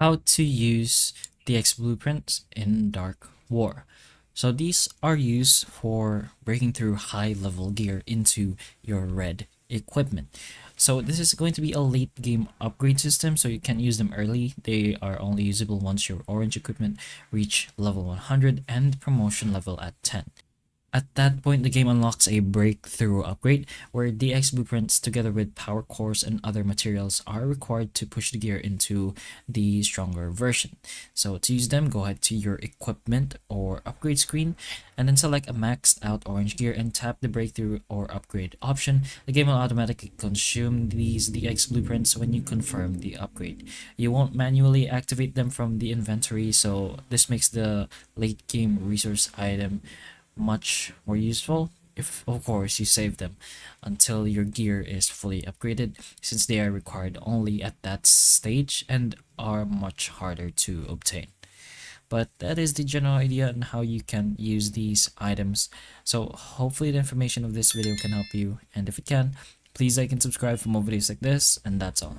how to use DX blueprints in Dark War. So these are used for breaking through high level gear into your red equipment. So this is going to be a late game upgrade system, so you can use them early. They are only usable once your orange equipment reach level 100 and promotion level at 10. At that point, the game unlocks a breakthrough upgrade where DX blueprints together with power cores and other materials are required to push the gear into the stronger version. So to use them, go ahead to your equipment or upgrade screen and then select a maxed out orange gear and tap the breakthrough or upgrade option. The game will automatically consume these DX blueprints when you confirm the upgrade. You won't manually activate them from the inventory, so this makes the late game resource item much more useful if of course you save them until your gear is fully upgraded, since they are required only at that stage and are much harder to obtain. But that is the general idea on how you can use these items. So hopefully the information of this video can help you, and if it can, please like and subscribe for more videos like this, and that's all.